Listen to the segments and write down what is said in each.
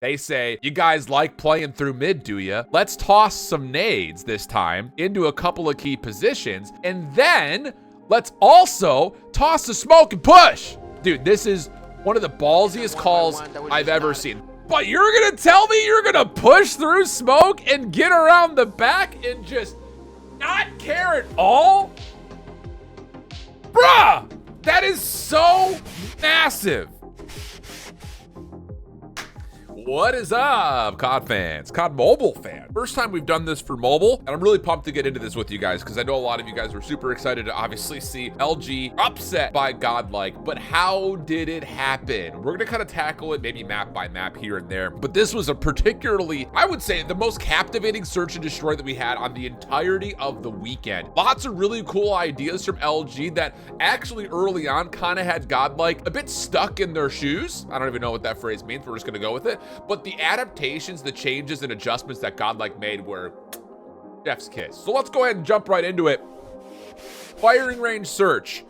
They say, you guys like playing through mid, do ya? Let's toss some nades this time into a couple of key positions, and then let's also toss the smoke and push. Dude, this is one of the ballsiest calls I've ever seen. But you're gonna tell me you're gonna push through smoke and get around the back and just not care at all? Bruh, that is so massive. What is up, COD fans, COD mobile fans? First time we've done this for mobile, and I'm really pumped to get into this with you guys because I know a lot of you guys were super excited to obviously see LG upset by Godlike, but how did it happen? We're gonna kind of tackle it maybe map by map here and there, but this was a particularly, I would say, the most captivating search and destroy that we had on the entirety of the weekend. Lots of really cool ideas from LG that actually early on kind of had Godlike a bit stuck in their shoes. I don't even know what that phrase means, but we're just gonna go with it. But the adaptations, the changes and adjustments that Godlike made were chef's kiss. So let's go ahead and jump right into it. Firing range search.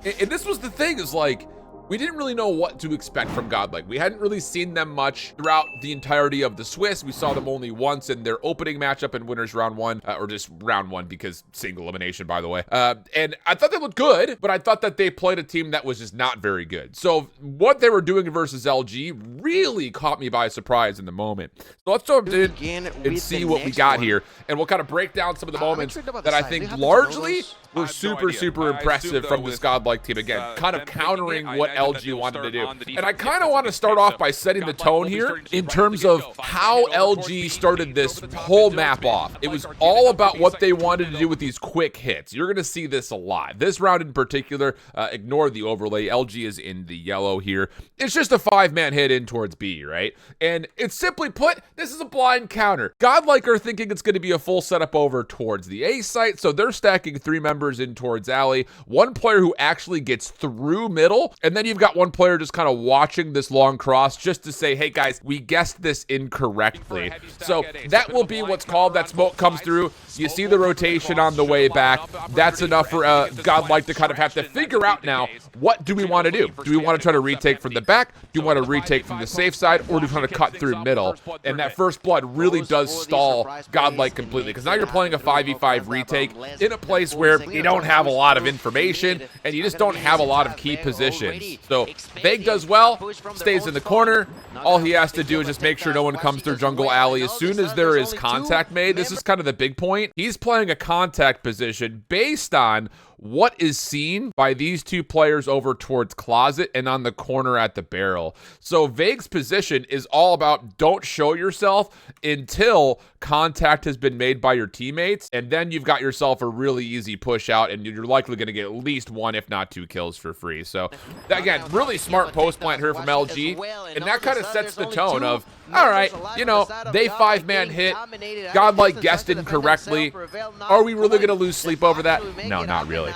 And this was the thing, is like, we didn't really know what to expect from Godlike. We hadn't really seen them much throughout the entirety of the Swiss. We saw them only once in their opening matchup in Winners Round 1, or just Round 1 because single elimination, by the way. And I thought they looked good, but I thought that they played a team that was just not very good. So what they were doing versus LG really caught me by surprise in the moment. So let's jump in and see what we got here. And we'll kind of break down some of the moments that I think largely were super impressive from this Godlike team. Again, kind of countering what LG wanted to do. And I kind of want to start off by setting the tone here in terms of how LG started this whole map off. It was all about what they wanted to do with these quick hits. You're going to see this a lot. This round in particular, ignore the overlay. LG is in the yellow here. It's just a 5-man hit in towards B, right? And it's simply put, this is a blind counter. Godlike are thinking it's going to be a full setup over towards the A site, so they're stacking 3 members in towards alley, 1 player who actually gets through middle, and then you've got 1 player just kind of watching this long cross just to say, hey guys, we guessed this incorrectly. So that will be what's called, that smoke comes through, you see the rotation on the way back. That's enough for Godlike to kind of have to figure out now, what do we want to do? Do we want to try to retake from the back? Do we want to retake from the safe side? Or do we want to cut through middle? And that first blood really does stall Godlike completely, because now you're playing a 5v5 retake in a place where you don't have a lot of information and you just don't have a lot of key positions. So Vague does well, stays in the corner. All he has to do is just make sure no one comes through jungle alley. As soon as there is contact made, this is kind of the big point. He's playing a contact position based on what is seen by these 2 players over towards closet and on the corner at the barrel. So Vague's position is all about don't show yourself until contact has been made by your teammates, and then you've got yourself a really easy push out, and you're likely going to get at least 1 if not 2 kills for free. So again, really smart post plant here from LG, and that kind of sets the tone of, all right, you know, they 5-man hit, Godlike guessed incorrectly. Are we really going to lose sleep over that? No, not really.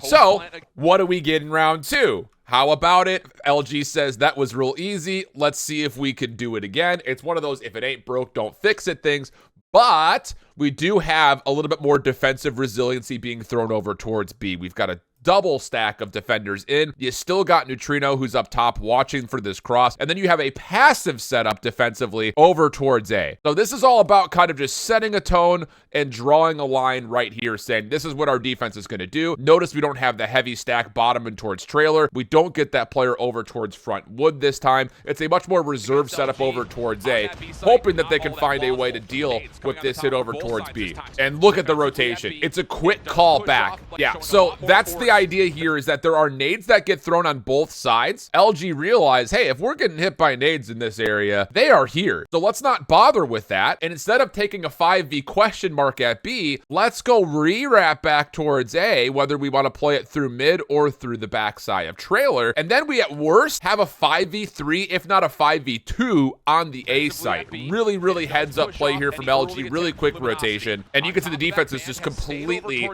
So what do we get in round 2? How about it? LG says that was real easy. Let's see if we could do it again. It's one of those if it ain't broke, don't fix it things. But we do have a little bit more defensive resiliency being thrown over towards B. We've got a double stack of defenders in. You still got Neutrino, who's up top watching for this cross, and then you have a passive setup defensively over towards A. So this is all about kind of just setting a tone and drawing a line right here saying this is what our defense is going to do. Notice we don't have the heavy stack bottom and towards trailer. We don't get that player over towards front wood this time. It's a much more reserved setup over towards A, hoping that they can find a way to deal with this hit over towards B. And look at the rotation. It's a quick call back. Yeah, so that's the idea here, is that there are nades that get thrown on both sides. LG realized, hey, if we're getting hit by nades in this area, they are here. So let's not bother with that. And instead of taking a 5v question mark at B, let's go re-wrap back towards A, whether we want to play it through mid or through the backside of trailer. And then we at worst have a 5v3, if not a 5v2 on the A site. Really heads up play here from LG, really quick rotation. And you can see the defense is just completely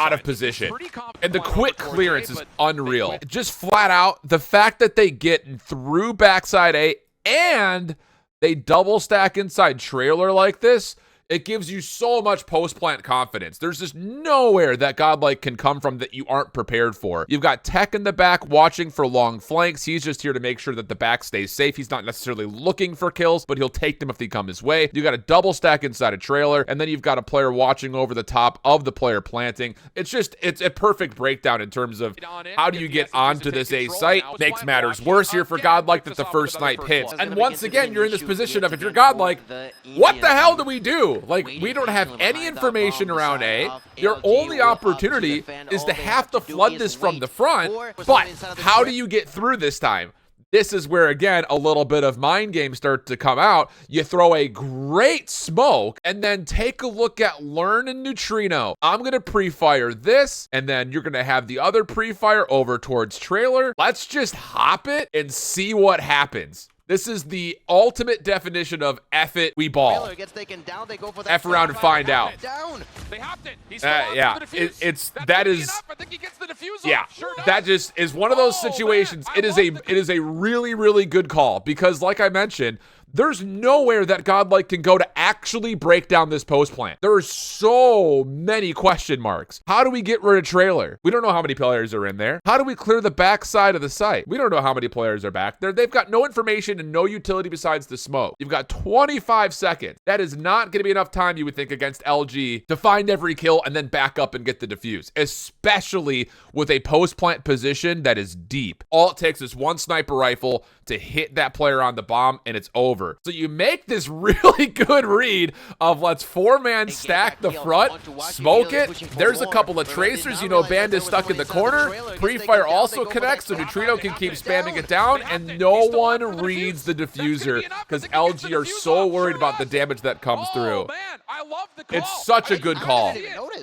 out of position. And the quick clearance is unreal. Just flat out, the fact that they get through backside A and they double stack inside trailer like this It gives you so much post-plant confidence. There's just nowhere that Godlike can come from that you aren't prepared for. You've got Tech in the back watching for long flanks. He's just here to make sure that the back stays safe. He's not necessarily looking for kills, but he'll take them if they come his way. You got a double stack inside a trailer, and then you've got a player watching over the top of the player planting. It's a perfect breakdown in terms of how do you get onto this A site. Makes matters worse here for Godlike that the first snipe hits. And once again, you're in this position of, if you're Godlike, what the hell do we do? Like, we don't have any information around A. Your only opportunity is to have to flood this from the front. But how do you get through this time? This is where, again, a little bit of mind games start to come out. You throw a great smoke and then take a look at Learn and Neutrino. I'm going to pre-fire this, and then you're going to have the other pre-fire over towards trailer. Let's just hop it and see what happens. This is the ultimate definition of F it, we ball. F around and find out. Yeah, that just is one of those situations. It is a really, really good call because, like I mentioned, there's nowhere that Godlike can go to actually break down this post plant. There are so many question marks. How do we get rid of trailer? We don't know how many players are in there. How do we clear the back side of the site? We don't know how many players are back there. They've got no information and no utility besides the smoke. You've got 25 seconds. That is not going to be enough time, you would think, against LG to find every kill and then back up and get the defuse, especially with a post plant position that is deep. All it takes is one sniper rifle to hit that player on the bomb and it's over. So you make this really good read of let's four-man stack the front, smoke it. There's a couple of tracers. You know, Band is stuck in the corner. Pre-fire also connects, so Neutrino can keep spamming it down, and no one reads the diffuser because LG are so worried about the damage that comes through. It's such a good call.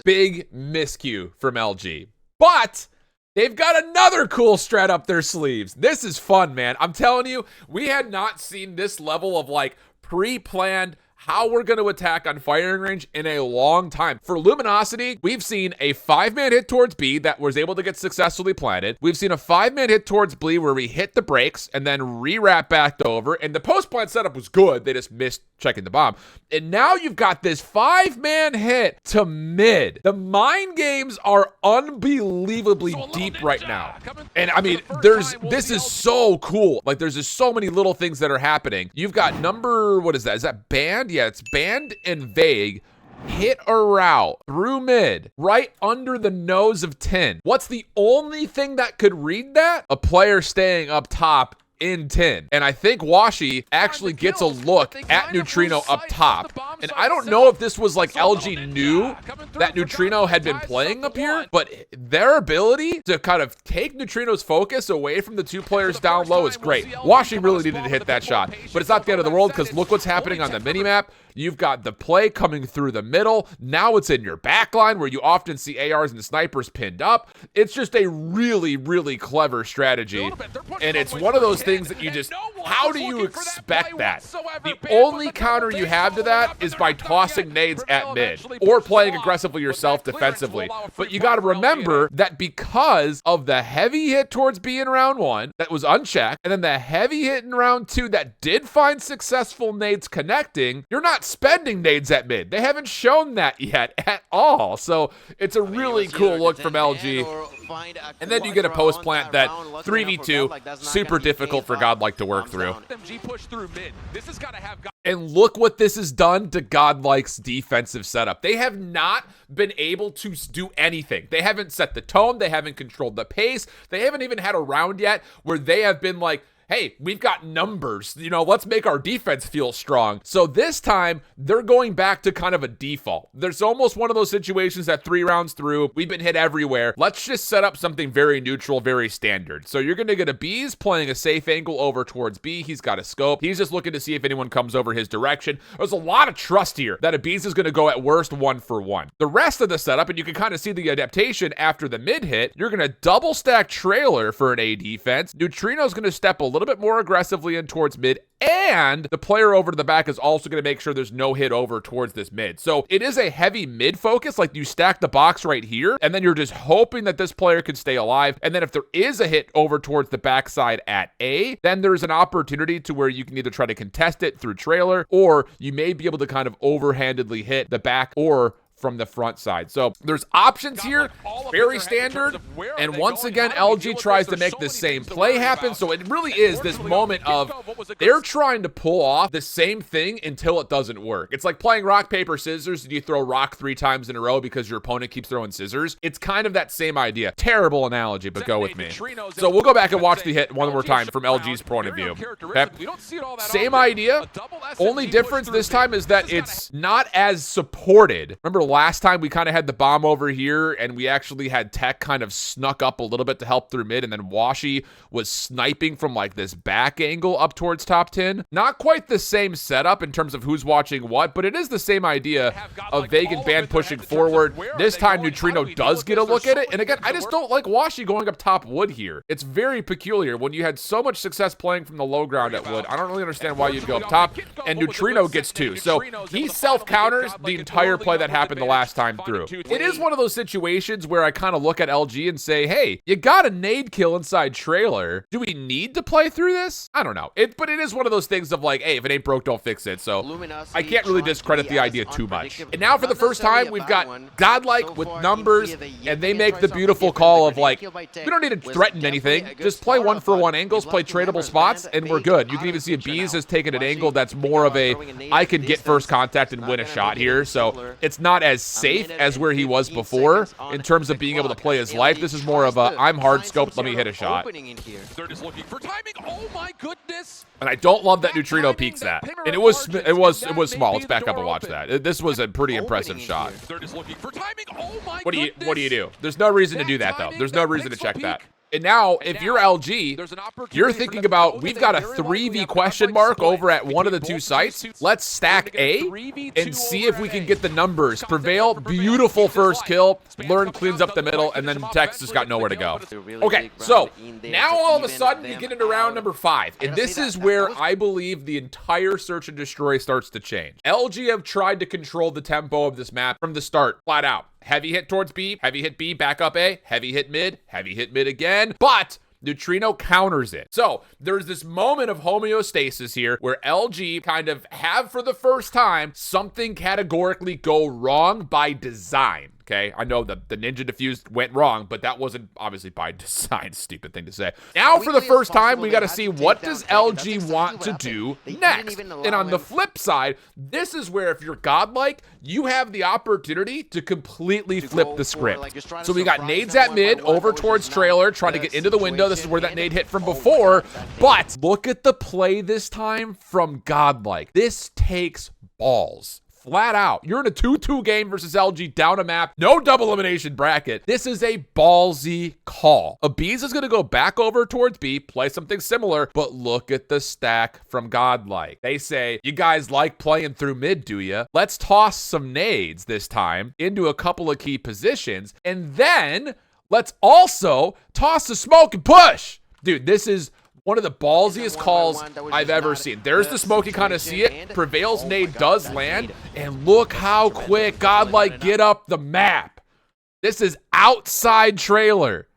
Big miscue from LG. But they've got another cool strat up their sleeves. This is fun, man. I'm telling you, we had not seen this level of like pre-planned how we're going to attack on firing range in a long time. For Luminosity, we've seen a 5-man hit towards B that was able to get successfully planted. We've seen a 5-man hit towards B where we hit the brakes and then re-wrap back over. And the post-plant setup was good. They just missed checking the bomb. And now you've got this 5-man hit to mid. The mind games are unbelievably deep right now. And I mean, this is so cool. Like, there's just so many little things that are happening. You've got what is that? Is that Band? Yeah, it's Band and Vague. Hit a route through mid, right under the nose of 10. What's the only thing that could read that? A player staying up top in 10. And I think Washi actually gets a look at Neutrino up top. And I don't know if this was like LG knew that Neutrino had been playing up here, but their ability to kind of take Neutrino's focus away from the two players down low is great. Washi really needed to hit that shot, but it's not the end of the world because look what's happening on the minimap. You've got the play coming through the middle. Now it's in your back line where you often see ARs and snipers pinned up. It's just a really, really clever strategy. And it's one of those things that you just, how do you expect that? The only counter you have to that is by tossing nades at mid or playing aggressively yourself defensively. But you got to remember that because of the heavy hit towards B in round 1 that was unchecked, and then the heavy hit in round 2 that did find successful nades connecting, you're not spending nades at mid. They haven't shown that yet at all. So it's a really cool look from LG. And then you get a post plant that 3v2, super difficult for Godlike to work through. And look what this has done to Godlike's defensive setup. They have not been able to do anything. They haven't set the tone. They haven't controlled the pace. They haven't even had a round yet where they have been like, hey, we've got numbers, you know, let's make our defense feel strong. So this time, they're going back to kind of a default. There's almost one of those situations that 3 rounds through, we've been hit everywhere. Let's just set up something very neutral, very standard. So you're going to get a B's playing a safe angle over towards B. He's got a scope. He's just looking to see if anyone comes over his direction. There's a lot of trust here that a B's is going to go at worst 1-for-1. The rest of the setup, and you can kind of see the adaptation after the mid hit, you're going to double stack trailer for an A defense. Neutrino's going to step a little little bit more aggressively in towards mid, and the player over to the back is also going to make sure there's no hit over towards this mid. So it is a heavy mid focus. Like, you stack the box right here, and then you're just hoping that this player can stay alive. And then if there is a hit over towards the backside at A, then there's an opportunity to where you can either try to contest it through trailer, or you may be able to kind of overhandedly hit the back or from the front side. So there's options here, very standard. And once again, LG tries to make the same play happen. So it really is this moment of they're trying to pull off the same thing until it doesn't work. It's like playing rock, paper, scissors. Do you throw rock 3 times in a row because your opponent keeps throwing scissors? It's kind of that same idea. Terrible analogy, but go with me. So we'll go back and watch the hit one more time from LG's point of view. Okay. Same idea. Only difference this time is that it's not as supported. Remember last time we kind of had the bomb over here, and we actually had Tech kind of snuck up a little bit to help through mid, and then Washi was sniping from like this back angle up towards top 10. Not quite the same setup in terms of who's watching what, but it is the same idea of Vegan band pushing forward. This time Neutrino does get a look at it, and again, I just don't like Washi going up top wood here. It's very peculiar when you had so much success playing from the low ground at wood. I don't really understand why you'd go up top, and Neutrino gets 2. So he self-counters the entire play that happened the last time through. It is one of those situations where I kind of look at LG and say, hey, you got a nade kill inside trailer. Do we need to play through this? I don't know. But it is one of those things of like, hey, if it ain't broke, don't fix it. So I can't really discredit the idea too much. And now for the first time, we've got Godlike with numbers, and they make the beautiful call of like, we don't need to threaten anything. Just play 1-for-1 angles, play tradable spots, and we're good. You can even see Bees has taken an angle that's more of a, I can get first contact and win a shot here. So it's not as safe as where he was before in terms of being able to play his life. This is more of a, I'm hard scoped, let me hit a shot. And I don't love that Neutrino peeks that. And it was small. Let's back up and watch that. This was a pretty impressive shot. What do you do? There's no reason to do that though. There's no reason to check that. And now, if you're LG, you're thinking about, we've got a 3v question mark over at one of the 2 sites. Let's stack A and see if we can get the numbers. Prevail, beautiful first kill. Learn cleans up the middle, and then Tex just got nowhere to go. Okay, so now all of a sudden we get into round number 5. And this is where I believe the entire search and destroy starts to change. LG have tried to control the tempo of this map from the start, flat out. Heavy hit towards B, heavy hit B, back up A, heavy hit mid again, but Neutrino counters it. So there's this moment of homeostasis here where LG kind of have for the first time something categorically go wrong by design. Okay, I know the ninja defuse went wrong, but that wasn't obviously by design. Stupid thing to say. Now, for the first time, we got to see what does LG want to do next. And on the flip side, this is where if you're Godlike, you have the opportunity to completely flip the script. So we got nades at mid, over towards trailer, trying to get into the window. This is where that nade hit from before. But look at the play this time from Godlike. This takes balls. Flat out. You're in a 2-2 game versus LG down a map. No double elimination bracket. This is a ballsy call. Abiz is going to go back over towards B, play something similar, but look at the stack from Godlike. They say, you guys like playing through mid, do ya? Let's toss some nades this time into a couple of key positions, and then let's also toss a smoke and push. Dude, this is one of the ballsiest calls I've ever seen. There's the smoke, you kind of see it. Prevail's nade does land, and look how quick Godlike get up the map. This is outside trailer.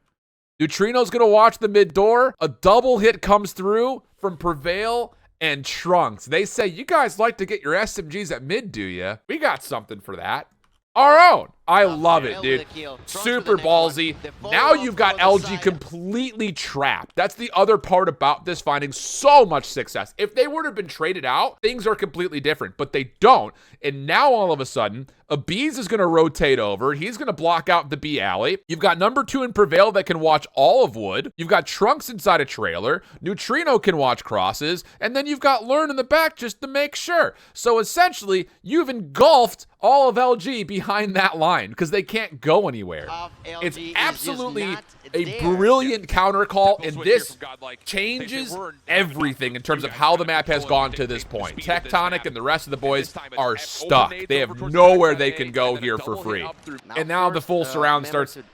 Neutrino's going to watch the mid door. A double hit comes through from Prevail and Trunks. They say, you guys like to get your SMGs at mid, do ya? We got something for that. Our own. I love it, dude. Super ballsy. Now you've got LG completely trapped. That's the other part about this, finding so much success. If they would have been traded out, things are completely different, but they don't. And now all of a sudden, Abiz is going to rotate over. He's going to block out the B alley. You've got number 2 in Prevail that can watch all of wood. You've got Trunks inside a trailer. Neutrino can watch crosses. And then you've got Learn in the back just to make sure. So essentially, you've engulfed all of LG behind that line. line because they can't go anywhere. It's absolutely a brilliant counter call, and this changes everything in terms of how the map has gone to this point. Tectonic and the rest of the boys are stuck. They have nowhere they can go here for free. And now the full surround starts to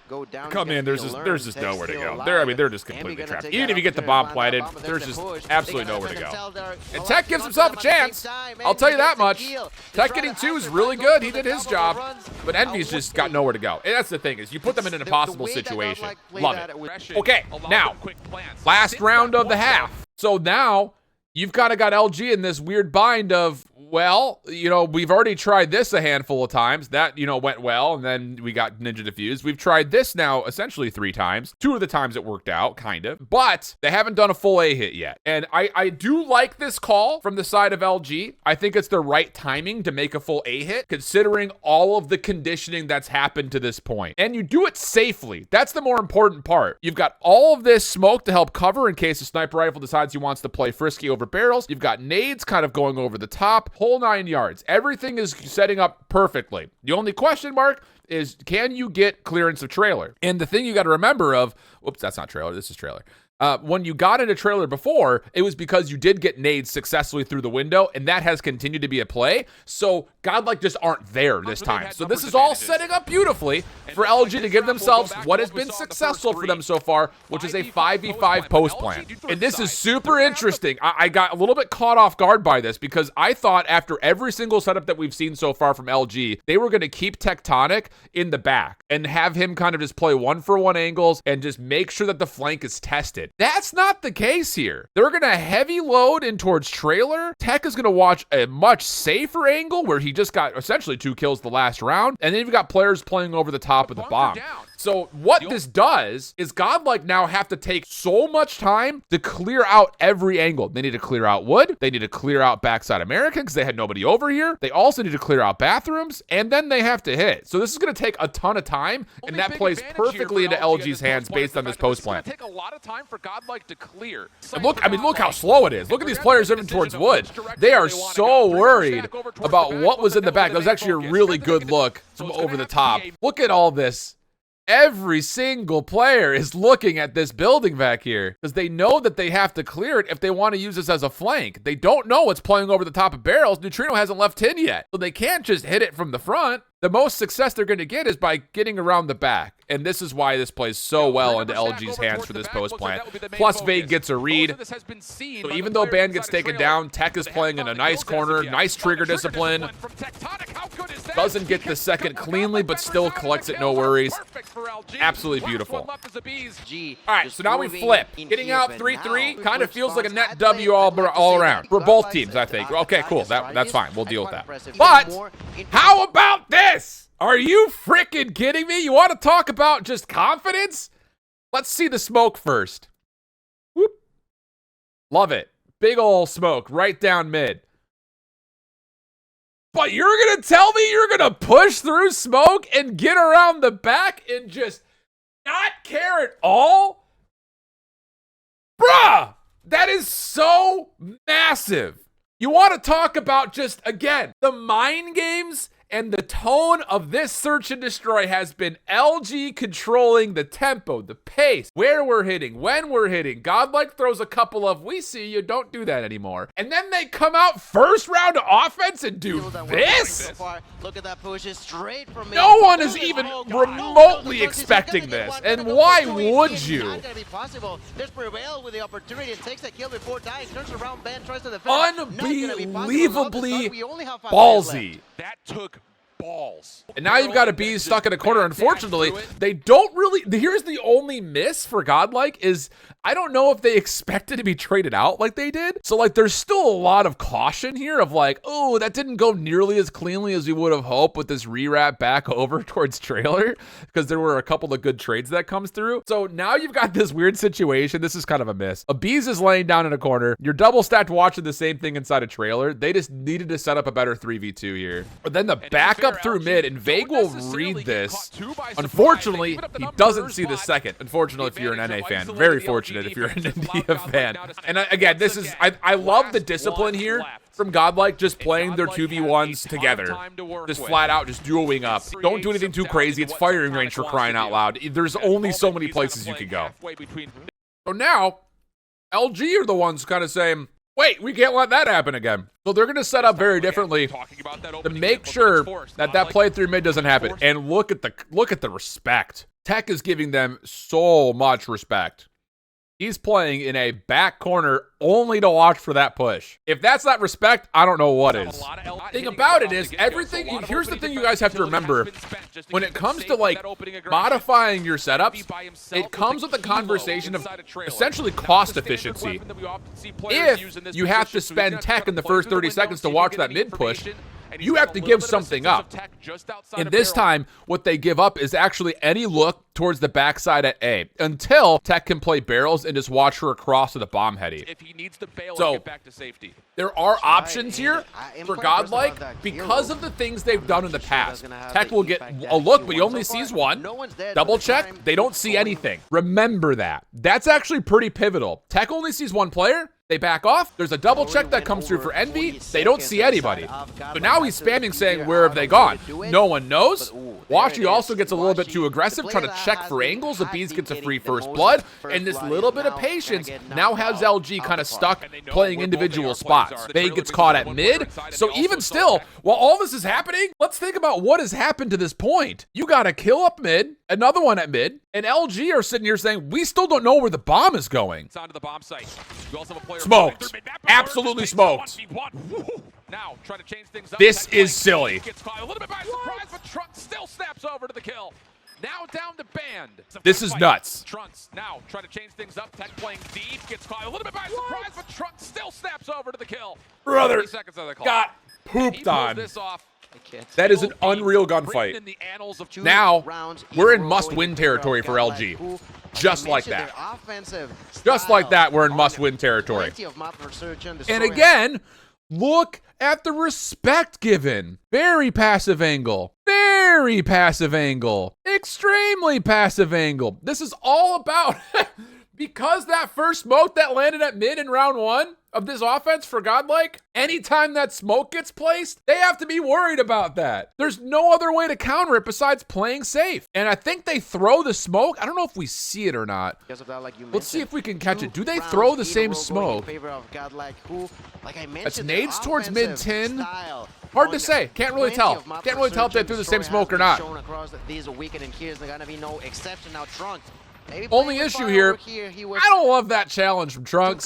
come in. There's just nowhere to go. They're just completely trapped. Even if you get the bomb planted, there's just absolutely nowhere to go. And Tech gives himself a chance. I'll tell you that much. Tech getting 2 is really good. He did his job. But Envy's just got nowhere to go. And that's the thing, is you put them in an impossible situation. Love it. Okay, now, last round of the half. So now, you've kind of got LG in this weird bind of, well, you know, we've already tried this a handful of times. That, you know, went well, and then we got Ninja Defuse. We've tried this now essentially 3 times. 2 of the times it worked out, kind of. But they haven't done a full A hit yet. And I do like this call from the side of LG. I think it's the right timing to make a full A hit, considering all of the conditioning that's happened to this point. And you do it safely. That's the more important part. You've got all of this smoke to help cover in case a sniper rifle decides he wants to play frisky over barrels. You've got nades kind of going over the top. Whole 9 yards. Everything is setting up perfectly. The only question mark is, can you get clearance of trailer? And the thing you got to remember of, whoops, that's not trailer. This is trailer. When you got into trailer before, it was because you did get nades successfully through the window, and that has continued to be a play. So Godlike just aren't there this time. So this is all setting up beautifully for LG to give themselves what has been successful for them so far, which is a 5v5 post plan. And this is super interesting. I got a little bit caught off guard by this because I thought after every single setup that we've seen so far from LG, they were going to keep Tectonic in the back and have him kind of just play 1-for-1 angles and just make sure that the flank is tested. That's not the case here. They're going to heavy load in towards trailer. Tech is going to watch a much safer angle where he just got essentially 2 kills the last round. And then you've got players playing over the top of the bomb. So what this does is Godlike now have to take so much time to clear out every angle. They need to clear out wood. They need to clear out backside American because they had nobody over here. They also need to clear out bathrooms, and then they have to hit. So this is going to take a ton of time, and that plays perfectly into LG's hands based on this post plan. Take a lot of time for Godlike to clear. And look, I mean, look how slow it is. Look at these players moving towards wood. They are so worried about what was in the back. That was actually a really good look from over the top. Look at all this. Every single player is looking at this building back here because they know that they have to clear it if they want to use this as a flank. They don't know what's playing over the top of barrels. Neutrino hasn't left tin yet, so they can't just hit it from the front. The most success they're going to get is by getting around the back. And this is why this plays so well into LG's hands for this post plan. Plus, Vade gets a read. So even though Ban gets taken down, Tech is playing in a nice corner, nice trigger discipline. Doesn't get the second cleanly, but still collects it, no worries. Absolutely beautiful. All right, so now we flip. Getting out 3-3 kind of feels like a net W all around. For both teams, I think. Okay, cool. That's fine. We'll deal with that. But how about this? Are you freaking kidding me? You want to talk about just confidence? Let's see the smoke first. Whoop. Love it. Big ol' smoke right down mid. But you're going to tell me you're going to push through smoke and get around the back and just not care at all? Bruh, that is so massive. You want to talk about just, again, the mind games? And the tone of this search and destroy has been LG controlling the tempo, the pace, where we're hitting, when we're hitting. Godlike throws a couple of, we see you, don't do that anymore. And then they come out first round of offense and do this? Look at that push, it's straight from no one is even remotely expecting this. And why would you? Unbelievably ballsy. That took balls. And now you've got a B stuck in a corner. Unfortunately, they don't really. Here's the only miss for Godlike is I don't know if they expected to be traded out like they did. So like there's still a lot of caution here of like, oh, that didn't go nearly as cleanly as we would have hoped with this rewrap back over towards trailer because there were a couple of good trades that comes through. So now you've got this weird situation. This is kind of a miss. A Bees is laying down in a corner. You're double stacked watching the same thing inside a trailer. They just needed to set up a better 3v2 here. But then the backup up through mid, and Vague will read this. Unfortunately, he doesn't see the second. Unfortunately, if you're an NA fan. Very fortunate if you're an India fan. And again, this is, I love the discipline here from Godlike, just playing their 2v1s together. Just flat out, just duoing up. Don't do anything too crazy. It's firing range for crying out loud. There's only so many places you can go. So now, LG are the ones kind of saying, wait, we can't let that happen again. So they're going to set up very differently to make sure that that play through mid doesn't happen. And look at the respect. Tech is giving them so much respect. He's playing in a back corner only to watch for that push. If that's not respect, I don't know what is. The thing about it is everything, here's the thing you guys have to remember. When it comes to like modifying your setups, it comes with the conversation of essentially cost efficiency. If you have to spend tech in the first 30 seconds to watch that mid push, you have to give something up. And this time, what they give up is actually any look towards the backside at A until Tech can play barrels and just watch her across to the bomb heady. So there are options here for Godlike because of the things they've done in the past. Tech will get a look, but he only sees one. Double check, they don't see anything. Remember that. That's actually pretty pivotal. Tech only sees one player. They back off. There's a double check that comes through for Envy. They don't see anybody. So now he's spamming saying, where have they gone? No one knows. Washi also gets a little bit too aggressive, trying to check for angles. The Bees gets a free first blood. And this little bit of patience now has LG kind of stuck playing individual spots. Vague gets caught at mid. So even still, while all this is happening, let's think about what has happened to this point. You got a kill up mid, another one at mid, and LG are sitting here saying, we still don't know where the bomb is going. It's onto the bomb site. You also have a player smoked. Absolutely smoked. Now, trying to change things up. This is silly. Gets caught a little bit by surprise, but Trunks still snaps over to the kill. Now down to Band. This is nuts. Trunks now trying to change things up. Tech playing deep. Gets caught a little bit by surprise, but Trunks still snaps over to the kill. Brother, seconds of the clock. got pooped on. This off. That is an unreal gunfight. Now, we're in must-win territory for LG. Just like that. Just like that, we're in must-win territory. And again, look at the respect given. Very passive angle. Very passive angle. Extremely passive angle. This is all about... Because that first smoke that landed at mid in round one of this offense for Godlike, anytime that smoke gets placed, they have to be worried about that. There's no other way to counter it besides playing safe. And I think they throw the smoke. I don't know if we see it or not. Let's see if we can catch it. Do they throw the same smoke? That's nades towards mid-10. Hard to say. Can't really tell. Can't really tell if they threw the same smoke or not. Only issue here, I don't love that challenge from Trunks.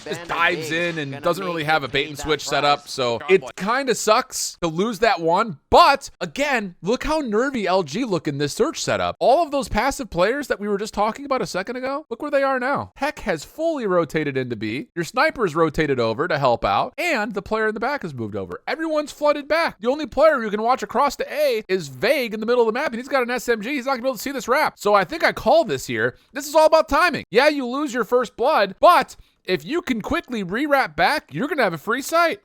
Just dives in and doesn't really have a bait and switch set up, so it kind of sucks to lose that one. But again, look how nervy LG look in this search setup. All of those passive players that we were just talking about a second ago, look where they are now. Tech has fully rotated into B. Your sniper's rotated over to help out, and the player in the back has moved over. Everyone's flooded back. The only player who can watch across to A is Vague in the middle of the map, and he's got an SMG. He's not gonna be able to see this wrap. So I think I called this here. This is all about timing. Yeah, you lose your first blood, but if you can quickly re-wrap back, you're gonna have a free sight.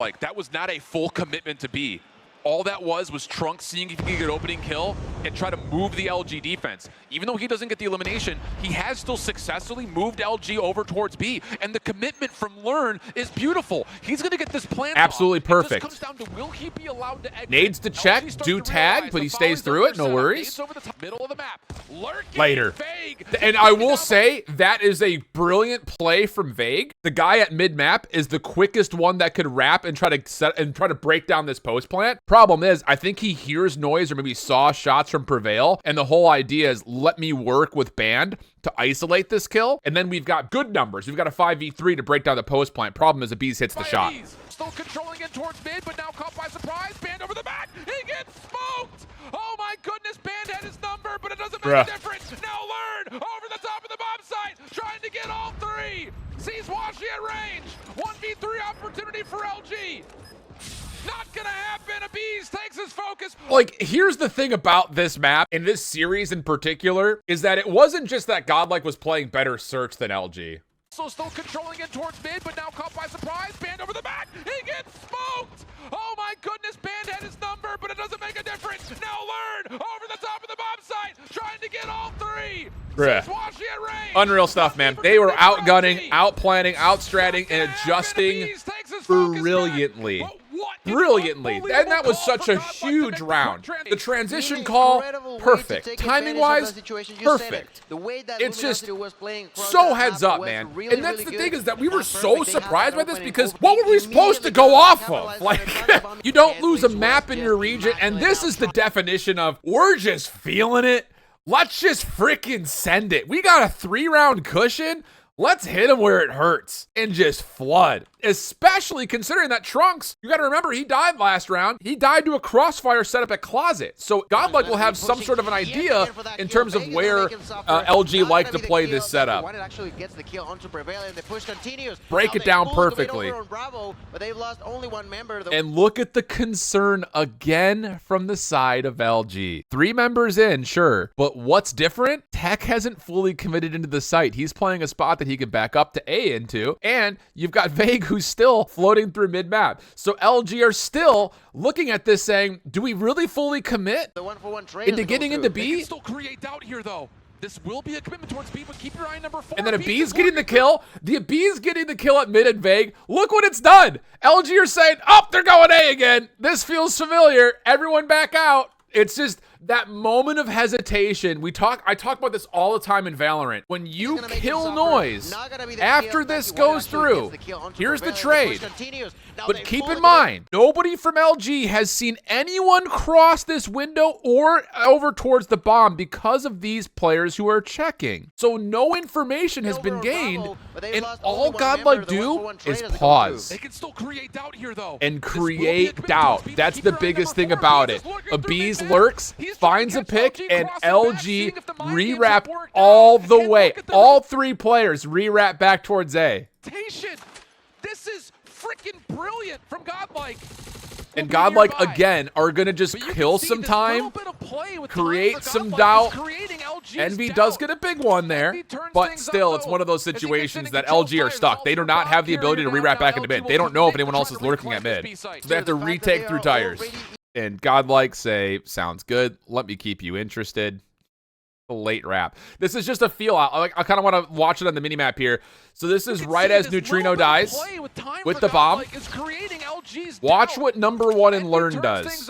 Like, that was not a full commitment to B. All that was Trunks seeing if he could get an opening kill and try to move the LG defense. Even though he doesn't get the elimination, he has still successfully moved LG over towards B. And the commitment from Learn is beautiful. He's going to get this plan. Absolutely perfect. It just comes down to, will he be allowed to exit? Nades to check, do tag, but he stays through it, no worries. Over the middle of the map. Later. Vague. And I will say, that is a brilliant play from Vague. The guy at mid-map is the quickest one that could wrap and try to break down this post plant. Problem is, I think he hears noise or maybe saw shots from Prevail, and the whole idea is let me work with Band to isolate this kill, and then we've got good numbers. We've got a 5v3 to break down the post plant. Problem is, the Bees hits the shot. Still controlling it towards mid, but now caught by surprise. Band over the back. He gets smoked. Oh my goodness, Band had his number, but it doesn't make a difference. Now Learn over the top of the bomb site, trying to get all three. Sees Washi at range. 1v3 opportunity for LG. Not gonna happen. Bees takes his focus. Like, here's the thing about this map, and this series in particular, is that it wasn't just that Godlike was playing better search than LG. So still controlling it towards mid, but now caught by surprise. Band over the back. He gets smoked. Oh my goodness, Band had his Bruh. Unreal stuff, man. They were outgunning, outplanning, outstratting, and adjusting brilliantly. Brilliantly. And that was such a huge round. The transition call, perfect. Timing-wise, perfect. It's just so heads up, man. And that's the thing, is that we were so surprised by this, because what were we supposed to go off of? Like, you don't lose a map in your region, and this is the definition of, we're just feeling it. Let's just freaking send it. We got a 3-round cushion. Let's hit him where it hurts and just flood. Especially considering that Trunks, you got to remember, he died last round. He died to a crossfire set up at Closet. So Godlike will have some sort of an idea in terms of where LG like to play this setup. Break it down perfectly. And look at the concern again from the side of LG. 3 members in, sure. But what's different? Tech hasn't fully committed into the site. He's playing a spot that he can back up to A into. And you've got Vague, who's still floating through mid-map. So LG are still looking at this saying, do we really fully commit into getting into B? They can still create doubt here, though. This will be a commitment towards B, but keep your eye on number 4. And then a B's getting the kill. The B's getting the kill at mid and Vague. Look what it's done. LG are saying, oh, they're going A again. This feels familiar. Everyone back out. It's just that moment of hesitation. I talk about this all the time in Valorant. When you kill Noise, after this goes through, here's the trade. But keep in mind, nobody from LG has seen anyone cross this window or over towards the bomb because of these players who are checking. So no information has been gained, and all Godlike do is pause. They can still create doubt here, though. And create doubt. That's the biggest thing about it. A Bees lurks, finds a pick, and LG re-wrap all the way. All 3 players re-wrap back towards A. This is freaking brilliant from Godlike. And Godlike, again, are going to just kill some time, create some doubt. Envy does get a big one there, but still, it's one of those situations that LG are stuck. They do not have the ability to re-wrap back into mid. They don't know if anyone else is lurking at mid. So they have to retake through tires. And Godlike say, sounds good. Let me keep you interested. A late wrap. This is just a feel out. I kind of want to watch it on the minimap here. So this is right as Neutrino dies with the bomb. Watch what number 1 and Learn does.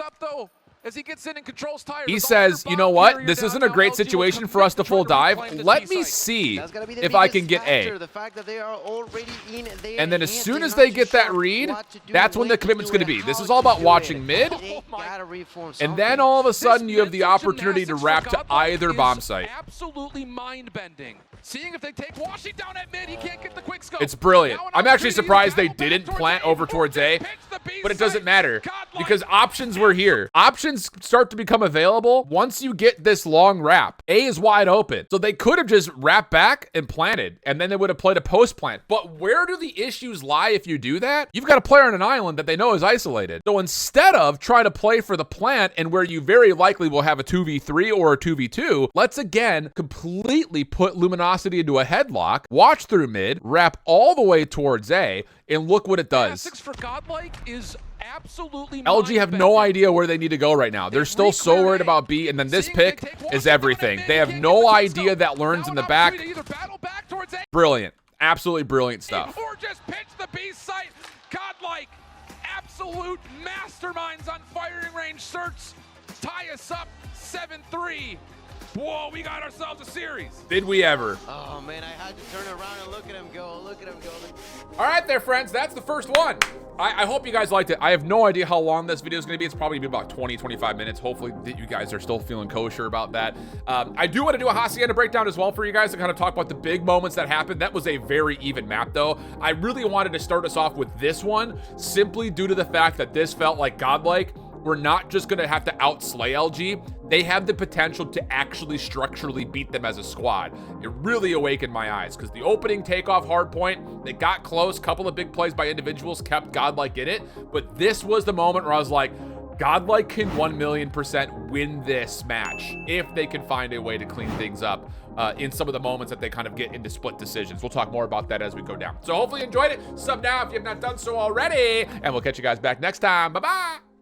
As he gets in and controls tires. He says, you know what? This isn't a great situation for us to full dive. Let me see if I can get A. And then as soon as they get that read, that's when the commitment's going to be. This is all about watching mid. And then all of a sudden, you have the opportunity to wrap to either bomb site. Absolutely mind-bending. Seeing if they take Washing down at mid, he can't get the quick scope. It's brilliant. I'm actually surprised they didn't plant over towards A, but it doesn't matter because options were here. Options start to become available once you get this long wrap. A is wide open. So they could have just wrapped back and planted, and then they would have played a post plant. But where do the issues lie if you do that? You've got a player on an island that they know is isolated. So instead of trying to play for the plant and where you very likely will have a 2v3 or a 2v2, let's again completely put Luminosity into a headlock, watch through mid, wrap all the way towards A, and look what it does. For Godlike is absolutely LG have no idea where they need to go right now. They're still so worried about B, and then this pick is everything. They have no idea that Learn's in the back. Brilliant. Absolutely brilliant stuff. Or just pitch the B site. Godlike, absolute masterminds on firing range. Certs tie us up 7-3. Whoa, we got ourselves a series. Did we ever? Oh, man, I had to turn around and look at him go. Look at him go. All right there, friends. That's the first one. I hope you guys liked it. I have no idea how long this video is going to be. It's probably going to be about 20, 25 minutes. Hopefully that you guys are still feeling kosher about that. I do want to do a Hacienda breakdown as well for you guys to kind of talk about the big moments that happened. That was a very even map, though. I really wanted to start us off with this one simply due to the fact that this felt like Godlike. We're not just going to have to outslay LG. They have the potential to actually structurally beat them as a squad. It really awakened my eyes because the opening takeoff hard point, they got close. Couple of big plays by individuals kept Godlike in it. But this was the moment where I was like, Godlike can 1,000,000% win this match if they can find a way to clean things up in some of the moments that they kind of get into split decisions. We'll talk more about that as we go down. So hopefully you enjoyed it. Sub now if you have not done so already. And we'll catch you guys back next time. Bye-bye.